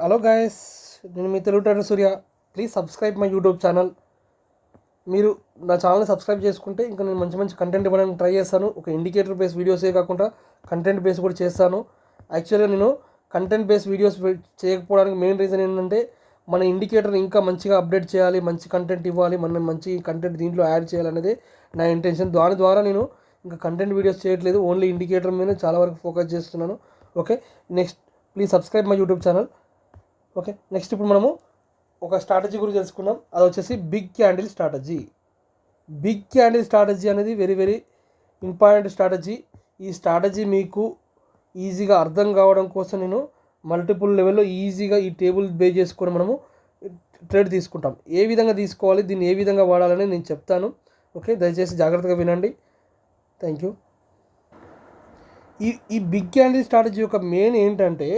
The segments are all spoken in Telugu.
హలో గాయస్, నేను మీ Telugu trader Surya. Please subscribe my YouTube channel. మీరు నా ఛానల్ని సబ్స్క్రైబ్ చేసుకుంటే ఇంకా నేను మంచి మంచి కంటెంట్ ఇవ్వడానికి ట్రై చేస్తాను. ఒక ఇండికేటర్ బేస్ వీడియోసే కాకుండా కంటెంట్ బేస్ కూడా చేస్తాను. యాక్చువల్గా నేను కంటెంట్ బేస్ వీడియోస్ చేయకపోవడానికి మెయిన్ రీజన్ ఏంటంటే మన ఇండికేటర్ ఇంకా మంచిగా అప్డేట్ చేయాలి, మంచి కంటెంట్ ఇవ్వాలి, మనం మంచి కంటెంట్ దీంట్లో యాడ్ చేయాలనేది నా ఇంటెన్షన్. దాని ద్వారా నేను ఇంకా కంటెంట్ వీడియోస్ చేయట్లేదు, ఓన్లీ ఇండికేటర్ మీద చాలా వరకు ఫోకస్ చేస్తున్నాను. Okay, next please subscribe my YouTube channel. Okay, next ఇప్పుడు మనము ఒక స్ట్రాటజీ గురించి తెలుసుకుందాం. అది వచ్చేసి big candle strategy. Big candle strategy అనేది వెరీ వెరీ ఇంపార్టెంట్ స్ట్రాటజీ. ఈ స్ట్రాటజీ మీకు ఈజీగా అర్థం కావడం కోసం నేను మల్టిపుల్ లెవెల్లో ఈజీగా ఈ టేబుల్ బేస్ చేసుకొని మనము ట్రేడ్ తీసుకుంటాం. ఏ విధంగా తీసుకోవాలి, దీన్ని ఏ విధంగా వాడాలని నేను చెప్తాను. ఓకే, దయచేసి జాగ్రత్తగా వినండి. Thank you. ఈ బిగ్ క్యాండిల్ స్ట్రాటజీ యొక్క మెయిన్ ఏంటంటే,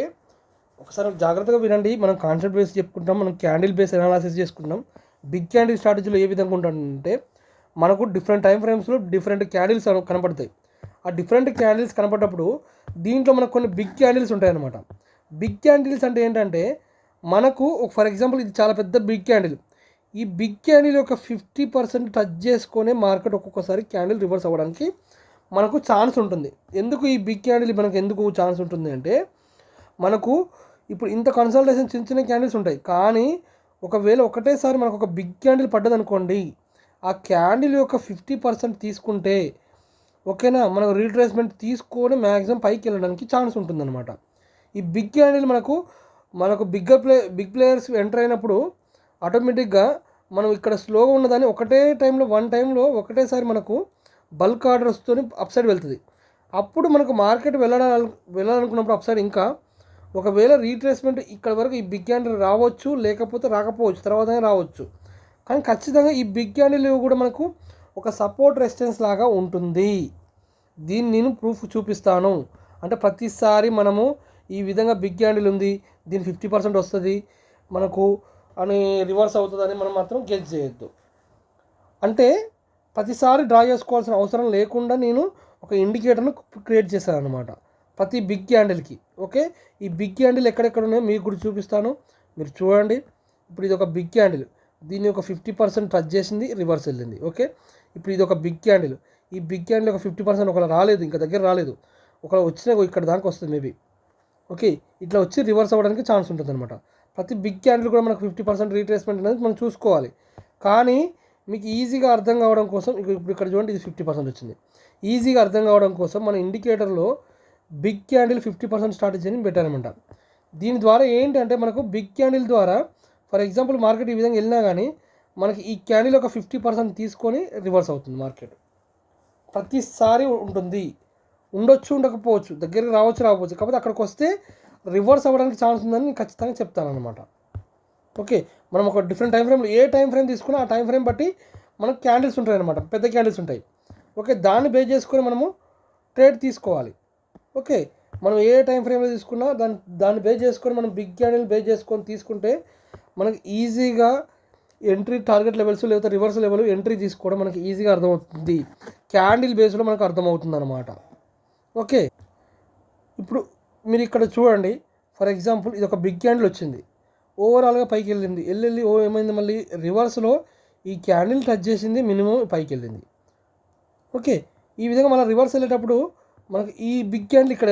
ఒకసారి జాగ్రత్తగా వినండి. మనం కాన్సెప్ట్ బేస్ చెప్పుకుంటాం, మనం క్యాండిల్ బేస్ అనాలిసిస్ చేసుకుంటాం. బిగ్ క్యాండిల్ స్ట్రాటజీలో ఏ విధంగా ఉంటుందంటే, మనకు డిఫరెంట్ టైం ఫ్రేమ్స్లో డిఫరెంట్ క్యాండిల్స్ కనపడతాయి. ఆ డిఫరెంట్ క్యాండిల్స్ కనపడ్డప్పుడు దీంట్లో మనకు కొన్ని బిగ్ క్యాండిల్స్ ఉంటాయన్నమాట. బిగ్ క్యాండిల్స్ అంటే ఏంటంటే, మనకు ఫర్ ఎగ్జాంపుల్ ఇది చాలా పెద్ద బిగ్ క్యాండిల్. ఈ బిగ్ క్యాండిల్ యొక్క 50% టచ్ చేసుకొని మార్కెట్ ఒక్కొక్కసారి క్యాండిల్ రివర్స్ అవ్వడానికి మనకు ఛాన్స్ ఉంటుంది. ఎందుకు ఈ బిగ్ క్యాండిల్ మనకు ఎందుకు ఛాన్స్ ఉంటుంది అంటే, మనకు ఇప్పుడు ఇంత కన్సల్టేషన్ చిన్న చిన్న క్యాండిల్స్ ఉంటాయి, కానీ ఒకవేళ ఒకటేసారి మనకు ఒక బిగ్ క్యాండిల్ పడ్డదనుకోండి, ఆ క్యాండిల్ యొక్క 50% తీసుకుంటే ఓకేనా, మనకు రీట్రేస్మెంట్ తీసుకొని మ్యాక్సిమం పైకి వెళ్ళడానికి ఛాన్స్ ఉంటుందన్నమాట. ఈ బిగ్ క్యాండిల్ మనకు బిగ్ ప్లేయర్స్ ఎంటర్ అయినప్పుడు ఆటోమేటిక్గా మనం ఇక్కడ స్లోగా ఉన్నదాన్ని ఒకటే టైంలో ఒకటేసారి మనకు బల్క్ ఆర్డర్స్తో అప్ సైడ్ వెళ్తుంది. అప్పుడు మనకు మార్కెట్ వెళ్ళాలనుకున్నప్పుడు అప్ సైడ్ ఇంకా ఒకవేళ రీట్రేస్మెంట్ ఇక్కడ వరకు ఈ బిగ్ క్యాండిల్ రావచ్చు, లేకపోతే రాకపోవచ్చు, తర్వాతనే రావచ్చు. కానీ ఖచ్చితంగా ఈ బిగ్ క్యాండిల్ కూడా మనకు ఒక సపోర్ట్ రెసిస్టెన్స్ లాగా ఉంటుంది. దీన్ని నేను ప్రూఫ్ చూపిస్తాను. అంటే ప్రతిసారి మనము ఈ విధంగా బిగ్ క్యాండిల్ ఉంది, దీని 50% వస్తుంది మనకు అని రివర్స్ అవుతుందని మనం మాత్రం గెస్ చేయొద్దు. అంటే ప్రతిసారి డ్రా చేసుకోవాల్సిన అవసరం లేకుండా నేను ఒక ఇండికేటర్ను క్రియేట్ చేశాను అనమాట ప్రతి బిగ్ క్యాండిల్కి. ఓకే, ఈ బిగ్ క్యాండిల్ ఎక్కడెక్కడ ఉన్నాయో మీకు కూడా చూపిస్తాను, మీరు చూడండి. ఇప్పుడు ఇది ఒక బిగ్ క్యాండిల్, దీన్ని ఒక 50% టచ్ చేసింది, రివర్స్ వెళ్ళింది. ఓకే, ఇప్పుడు ఇది ఒక బిగ్ క్యాండిల్. ఈ బిగ్ క్యాండిల్ ఒక 50% ఒకవేళ రాలేదు, ఇంకా దగ్గర రాలేదు, ఒకవేళ వచ్చినా ఇక్కడ దాకా వస్తుంది మేబీ. ఓకే, ఇట్లా వచ్చి రివర్స్ అవ్వడానికి ఛాన్స్ ఉంటుంది అనమాట. ప్రతి బిగ్ క్యాండిల్ కూడా మనకు 50% రీట్రేస్మెంట్ అనేది మనం చూసుకోవాలి. కానీ మీకు ఈజీగా అర్థం కావడం కోసం ఇప్పుడు ఇక్కడ చూడండి, ఇది 50% వచ్చింది. ఈజీగా అర్థం కావడం కోసం మన ఇండికేటర్లో బిగ్ క్యాండిల్ 50% స్ట్రాటజీని పెట్టారనమాట. దీని ద్వారా ఏంటంటే, మనకు బిగ్ క్యాండిల్ ద్వారా ఫర్ ఎగ్జాంపుల్ మార్కెట్ ఈ విధంగా వెళ్ళినా కానీ మనకి ఈ క్యాండిల్ ఒక 50% తీసుకొని రివర్స్ అవుతుంది మార్కెట్. ప్రతిసారి ఉంటుంది, ఉండొచ్చు ఉండకపోవచ్చు, దగ్గరికి రాకపోవచ్చు, కాకపోతే అక్కడికి వస్తే రివర్స్ అవ్వడానికి ఛాన్స్ ఉందని నేను ఖచ్చితంగా చెప్తాను అనమాట. ఓకే, మనం ఒక డిఫరెంట్ టైం ఫ్రేమ్లో ఏ టైం ఫ్రేమ్ తీసుకున్నా ఆ టైం ఫ్రేమ్ బట్టి మనకు క్యాండిల్స్ ఉంటాయి అనమాట, పెద్ద క్యాండిల్స్ ఉంటాయి. ఓకే, దాన్ని బేస్ చేసుకొని మనము ట్రేడ్ తీసుకోవాలి. ఓకే, మనం ఏ టైం ఫ్రేమ్లో తీసుకున్నా దాన్ని బేస్ చేసుకొని మనం బిగ్ క్యాండిల్ బేస్ చేసుకొని తీసుకుంటే మనకి ఈజీగా ఎంట్రీ టార్గెట్ లెవెల్స్ లేకపోతే రివర్స్ లెవెల్ ఎంట్రీ తీసుకోవడం మనకి ఈజీగా అర్థమవుతుంది. క్యాండిల్ బేస్లో మనకు అర్థమవుతుంది అనమాట. ఓకే, ఇప్పుడు మీరు ఇక్కడ చూడండి, ఫర్ ఎగ్జాంపుల్ ఇది ఒక బిగ్ క్యాండిల్ వచ్చింది, ఓవరాల్గా పైకి వెళ్ళింది, ఏమైంది, మళ్ళీ రివర్స్లో ఈ క్యాండిల్ టచ్ చేసింది, మినిమం పైకి వెళ్ళింది. ఓకే, ఈ విధంగా మళ్ళీ రివర్స్ వెళ్ళేటప్పుడు మనకి ఈ బిగ్ క్యాండిల్ ఇక్కడ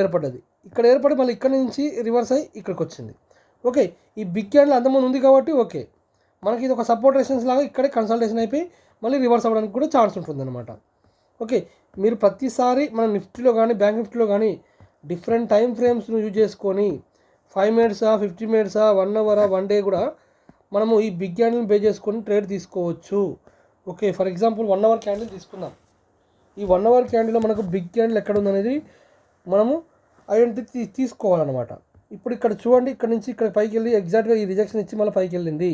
ఏర్పడి మళ్ళీ ఇక్కడ నుంచి రివర్స్ అయ్యి ఇక్కడికి వచ్చింది. ఓకే, ఈ బిగ్ క్యాండిల్ అంతమంది ఉంది కాబట్టి ఓకే, మనకి ఇది ఒక సపోర్ట్ రెసిస్టెన్స్ లాగా ఇక్కడే కన్సల్టేషన్ అయిపోయి మళ్ళీ రివర్స్ అవ్వడానికి కూడా ఛాన్స్ ఉంటుందన్నమాట. ఓకే, మీరు ప్రతిసారి మన నిఫ్టీలో కానీ బ్యాంక్ నిఫ్టీలో కానీ డిఫరెంట్ టైం ఫ్రేమ్స్ను యూజ్ చేసుకొని 5 minutes 50 minutes 1 hour 1 day కూడా మనము ఈ బిగ్ క్యాండిల్ని బేస్ చేసుకొని ట్రేడ్ తీసుకోవచ్చు. Okay, for example 1 hour candle తీసుకుందాం. ఈ 1 hour క్యాండిల్లో మనకు బిగ్ క్యాండిల్ ఎక్కడ ఉందనేది మనము ఐడెంటిటీ తీసుకోవాలన్నమాట. ఇప్పుడు ఇక్కడ చూడండి, ఇక్కడ నుంచి ఇక్కడ పైకి వెళ్ళి ఎగ్జాక్ట్గా ఈ రిజెక్షన్ ఇచ్చి మళ్ళీ పైకి వెళ్ళింది.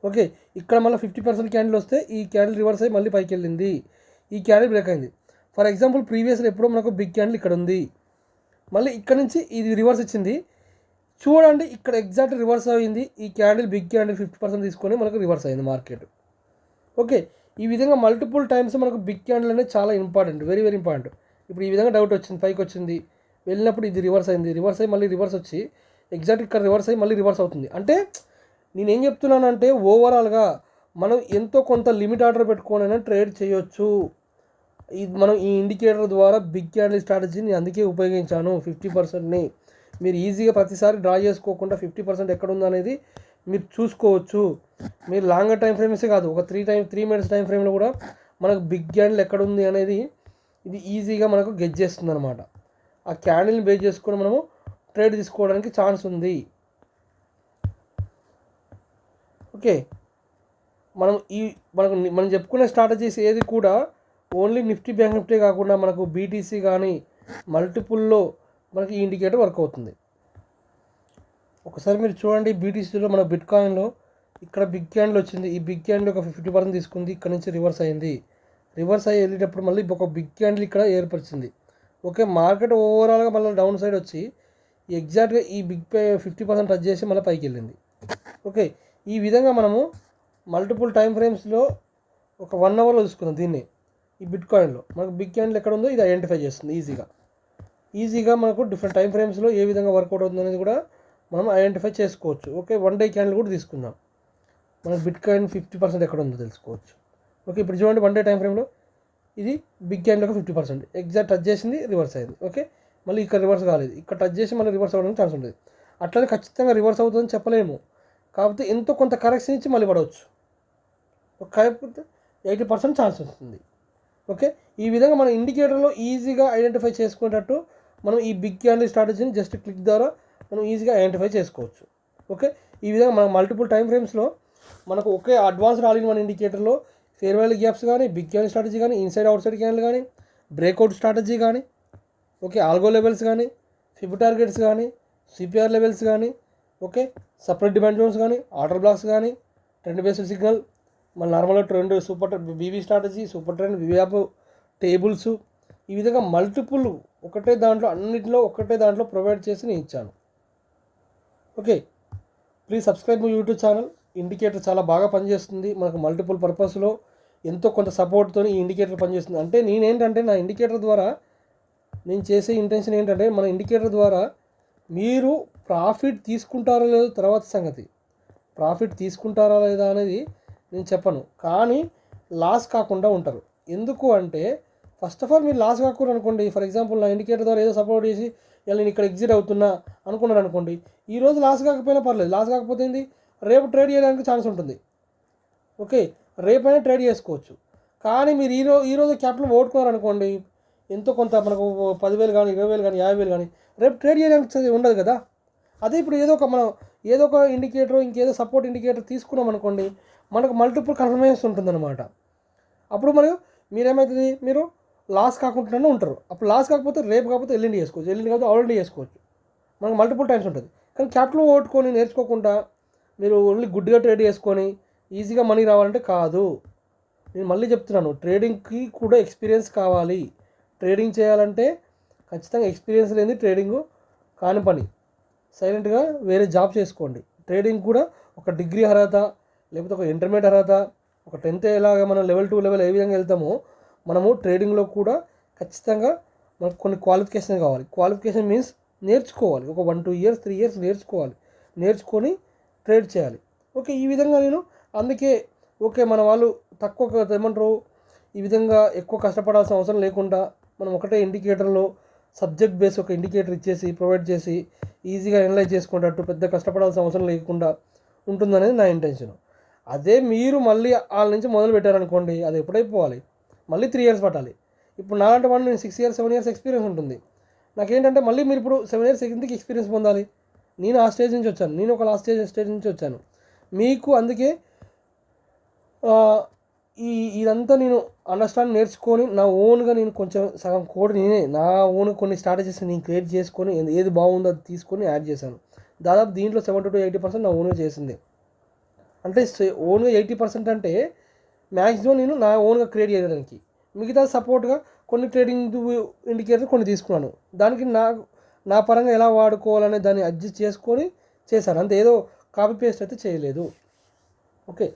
ఓకే, ఇక్కడ మళ్ళీ 50% క్యాండిల్ వస్తే ఈ క్యాండిల్ రివర్స్ అయ్యి మళ్ళీ పైకి వెళ్ళింది, ఈ క్యాండిల్ బ్రేక్ అయింది. ఫర్ ఎగ్జాంపుల్ ప్రీవియస్లో ఎప్పుడో మనకు బిగ్ క్యాండిల్ ఇక్కడ ఉంది, మళ్ళీ ఇక్కడ నుంచి ఇది రివర్స్ ఇచ్చింది. చూడండి, ఇక్కడ ఎగ్జాక్ట్ రివర్స్ అయింది, ఈ క్యాండిల్ బిగ్ క్యాండిల్ 50% తీసుకొని మనకు రివర్స్ అయింది మార్కెట్. ఓకే, ఈ విధంగా మల్టిపుల్ టైమ్స్ మనకు బిగ్ క్యాండిల్ అనేది చాలా ఇంపార్టెంట్, వెరీ వెరీ ఇంపార్టెంట్. ఇప్పుడు ఈ విధంగా డౌట్ వచ్చింది, పైకి వచ్చింది, వెళ్ళినప్పుడు ఇది రివర్స్ అయింది, రివర్స్ అయ్యి మళ్ళీ రివర్స్ వచ్చి ఎగ్జాక్ట్ ఇక్కడ రివర్స్ అయ్యి మళ్ళీ రివర్స్ అవుతుంది. అంటే నేనేం చెప్తున్నానంటే ఓవరాల్గా మనం ఎంతో కొంత లిమిట్ ఆర్డర్ పెట్టుకోనైనా ట్రేడ్ చేయొచ్చు. ఇది మనం ఈ ఇండికేటర్ ద్వారా బిగ్ క్యాండిల్ స్ట్రాటజీని అందుకే ఉపయోగించాను. 50%ని మీరు ఈజీగా ప్రతిసారి డ్రా చేసుకోకుండా 50% ఎక్కడ ఉందనేది మీరు చూసుకోవచ్చు. మీరు లాంగర్ టైం ఫ్రేమ్సే కాదు, ఒక 3 మినిట్స్ టైం ఫ్రేమ్లో కూడా మనకు బిగ్ క్యాండిల్ ఎక్కడ ఉంది అనేది ఇది ఈజీగా మనకు గెస్ చేస్తుంది అనమాట. ఆ క్యాండిల్ని బేస్ చేసుకొని మనము ట్రేడ్ తీసుకోవడానికి ఛాన్స్ ఉంది. ఓకే, మనం చెప్పుకునే స్ట్రాటజీస్ ఏది కూడా ఓన్లీ నిఫ్టీ బ్యాంక్ నిఫ్టీ కాకుండా మనకు బీటీసీ కానీ మల్టిపుల్లో మనకి ఈ ఇండికేటర్ వర్క్ అవుతుంది. ఒకసారి మీరు చూడండి, బీటీసీలో మన బిట్ కాయిన్లో ఇక్కడ బిగ్ క్యాండిల్ వచ్చింది. ఈ బిగ్ క్యాండిల్ ఒక 50% తీసుకుంది, ఇక్కడ నుంచి రివర్స్ అయింది. రివర్స్ అయ్యి వెళ్ళేటప్పుడు మళ్ళీ ఒక బిగ్ క్యాండిల్ ఇక్కడ ఏర్పరిచింది. ఓకే, మార్కెట్ ఓవరాల్గా మళ్ళీ డౌన్ సైడ్ వచ్చి ఎగ్జాక్ట్గా ఈ బిగ్ 50% టచ్ చేసి మళ్ళీ పైకి వెళ్ళింది. ఓకే, ఈ విధంగా మనము మల్టిపుల్ టైం ఫ్రేమ్స్లో ఒక 1 అవర్లో చూసుకుందాం దీన్ని. ఈ బిట్ కాయిన్లో మనకు బిగ్ క్యాండిల్ ఎక్కడ ఉందో ఇది ఐడెంటిఫై చేస్తుంది ఈజీగా మనకు డిఫరెంట్ టైం ఫ్రేమ్స్లో ఏ విధంగా వర్కౌట్ అవుతుంది అనేది కూడా మనం ఐడెంటిఫై చేసుకోవచ్చు. ఓకే, 1 డే క్యాండిల్ కూడా తీసుకుందాం, మనకు బిట్ కాయిన్ 50% ఎక్కడ ఉందో తెలుసుకోవచ్చు. ఓకే, ఇప్పుడు చూడండి 1 డే టైం ఫ్రేమ్లో ఇది బిగ్ క్యాండిల్ 50% ఎగ్జాక్ట్ టచ్ చేసింది, రివర్స్ అయింది. ఓకే, మళ్ళీ ఇక్కడ రివర్స్ కాలేదు, ఇక్కడ టచ్ చేసి మళ్ళీ రివర్స్ అవ్వడానికి ఛాన్స్ ఉంటుంది. అట్లనే ఖచ్చితంగా రివర్స్ అవుతుందని చెప్పలేము, కాకపోతే ఎంతో కొంత కరెక్షన్ ఇచ్చి మళ్ళీ పడవచ్చు. కాకపోతే 80% ఛాన్స్ వస్తుంది. ఓకే, ఈ విధంగా మన ఇండికేటర్లో ఈజీగా ఐడెంటిఫై చేసుకునేటట్టు మనం ఈ బిగ్ క్యాండిల్ స్ట్రాటజీని జస్ట్ క్లిక్ ద్వారా మనం ఈజీగా ఐడెంటిఫై చేసుకోవచ్చు. ఓకే, ఈ విధంగా మనం మల్టిపుల్ టైం ఫ్రేమ్స్లో మనకు ఒకే అడ్వాన్స్డ్ ఆల్ ఇన్ వన్ ఇండికేటర్లో ఫేర్ వాల్యూ గ్యాప్స్ కానీ, బిగ్ క్యాండిల్ స్ట్రాటజీ కానీ, ఇన్సైడ్ అవుట్ సైడ్ క్యాండిల్ కానీ, బ్రేక్అవుట్ స్ట్రాటజీ కానీ, ఓకే ఆల్గో లెవెల్స్ కానీ, ఫిబ్ టార్గెట్స్ కానీ, సిపిఆర్ లెవెల్స్ కానీ, ఓకే సపరేట్ డిమాండ్ జోన్స్ కానీ, ఆర్డర్ బ్లాక్స్ కానీ, ట్రెండ్ బేస్డ్ సిగ్నల్, మన నార్మల్గా trend super BV strategy, super trend, వివ్యాప్ టేబుల్స్, ఈ విధంగా మల్టిపుల్ అన్నిటిలో ఒకటే దాంట్లో ప్రొవైడ్ చేసి నేను ఇచ్చాను. Okay, please subscribe my YouTube channel. Indicator చాలా బాగా పనిచేస్తుంది, మనకు మల్టిపుల్ పర్పస్లో ఎంతో కొంత సపోర్ట్తో ఈ ఇండికేటర్ పనిచేస్తుంది. అంటే నేనేంటంటే నా ఇండికేటర్ ద్వారా నేను చేసే ఇంటెన్షన్ ఏంటంటే మన ఇండికేటర్ ద్వారా మీరు ప్రాఫిట్ తీసుకుంటారో లేదో తర్వాత సంగతి. ప్రాఫిట్ తీసుకుంటారా లేదా అనేది నేను చెప్పను, కానీ లాస్ కాకుండా ఉంటారు. ఎందుకు అంటే ఫస్ట్ ఆఫ్ ఆల్ మీరు లాస్ కాకూడదు అనుకోండి. ఫర్ ఎగ్జాంపుల్ నా ఇండికేటర్ ద్వారా ఏదో సపోర్ట్ చేసి ఇలా నేను ఇక్కడ ఎగ్జిట్ అవుతున్నా అనుకున్నారు అనుకోండి, ఈరోజు లాస్ కాకపోయినా పర్లేదు. లాస్ కాకపోతే ఏంది, రేపు ట్రేడ్ చేయడానికి ఛాన్స్ ఉంటుంది. ఓకే, రేపైనా ట్రేడ్ చేసుకోవచ్చు. కానీ మీరు ఈరోజు క్యాపిటల్ ఓడుకున్నారు అనుకోండి, ఎంతో కొంత మనకు 10,000 కానీ 20,000 కానీ 50,000 కానీ రేపు ట్రేడ్ చేయడానికి ఉండదు కదా. అదే ఇప్పుడు ఏదో ఒక ఇండికేటర్ ఇంకేదో సపోర్ట్ ఇండికేటర్ తీసుకున్నాం అనుకోండి, మనకు మల్టిపుల్ కన్ఫర్మేషన్స్ ఉంటుందన్నమాట. అప్పుడు మీరేమవుతుంది, మీరు లాస్ కాకుండానే ఉంటారు. అప్పుడు లాస్ కాకపోతే రేపు కాకపోతే ఎల్లుండి చేసుకోవచ్చు, ఎల్లుండి కాకపోతే ఆల్రెడీ చేసుకోవచ్చు. మనకు మల్టిపుల్ టైమ్స్ ఉంటుంది. కానీ క్యాపిటల్ ఓట్టుకొని నేర్చుకోకుండా మీరు ఓన్లీ గుడ్గా ట్రేడ్ చేసుకొని ఈజీగా మనీ రావాలంటే కాదు. నేను మళ్ళీ చెప్తున్నాను, ట్రేడింగ్కి కూడా ఎక్స్పీరియన్స్ కావాలి. ట్రేడింగ్ చేయాలంటే ఖచ్చితంగా ఎక్స్పీరియన్స్ లేని ట్రేడింగ్ కాని పని. సైలెంట్గా వేరే జాబ్ చేసుకోండి. ట్రేడింగ్ కూడా ఒక డిగ్రీ అర్హత, లేకపోతే ఒక ఇంటర్మీడియట్ అర్హత, ఒక 10th ఎలాగా మనం లెవెల్ 2 లెవెల్ ఏ విధంగా వెళ్తామో మనము ట్రేడింగ్లో కూడా ఖచ్చితంగా మనకు కొన్ని క్వాలిఫికేషన్ కావాలి. క్వాలిఫికేషన్ మీన్స్ నేర్చుకోవాలి. ఒక 1-2 ఇయర్స్ 3 ఇయర్స్ నేర్చుకొని ట్రేడ్ చేయాలి. ఓకే, ఈ విధంగా నేను అందుకే ఓకే మన వాళ్ళు తక్కువ ఏమంటారు, ఈ విధంగా ఎక్కువ కష్టపడాల్సిన అవసరం లేకుండా మనం ఒకటే ఇండికేటర్లో సబ్జెక్ట్ బేస్ ఒక ఇండికేటర్ ఇచ్చేసి ప్రొవైడ్ చేసి ఈజీగా అనలైజ్ చేసుకునేటట్టు పెద్ద కష్టపడాల్సిన అవసరం లేకుండా ఉంటుందనేది నా ఇంటెన్షన్. అదే మీరు మళ్ళీ వాళ్ళ నుంచి మొదలు పెట్టారనుకోండి, అది ఎప్పుడైపోవాలి, మళ్ళీ 3 ఇయర్స్ పట్టాలి. ఇప్పుడు నాలాంటి వాడిని నేను 6 ఇయర్స్ 7 ఇయర్స్ ఎక్స్పీరియన్స్ ఉంటుంది. నాకేంటంటే మళ్ళీ మీరు ఇప్పుడు 7 ఇయర్స్ ఎందుకు ఎక్స్పీరియన్స్ పొందాలి? నేను ఆ స్టేజ్ నుంచి వచ్చాను, నేను ఒక లాస్ట్ స్టేజ్ నుంచి వచ్చాను. మీకు అందుకే ఇదంతా నేను అండర్స్టాండ్ నేర్చుకొని నా ఓన్గా నేను కొంచెం సగం కోడ్ నా ఓన్ కొన్ని స్ట్రాటజీస్ నేను క్రియేట్ చేసుకొని ఏది బాగుందో అది తీసుకొని యాడ్ చేశాను. దాదాపు దీంట్లో 70-80% నా ఓన్గా చేసింది. అంటే ఓన్గా 80% అంటే మ్యాక్సిమం నేను నా ఓన్గా క్రియేట్ చేయడానికి, మిగతా సపోర్ట్గా కొన్ని ట్రేడింగ్ ఇండికేటర్ కొన్ని తీసుకున్నాను. దానికి నా పరంగా ఎలా వాడుకోవాలనే దాన్ని అడ్జస్ట్ చేసుకొని చేశాను. అంతే, ఏదో కాపీ పేస్ట్ అయితే చేయలేదు. Okay,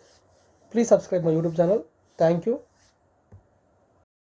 please subscribe my YouTube channel. Thank you.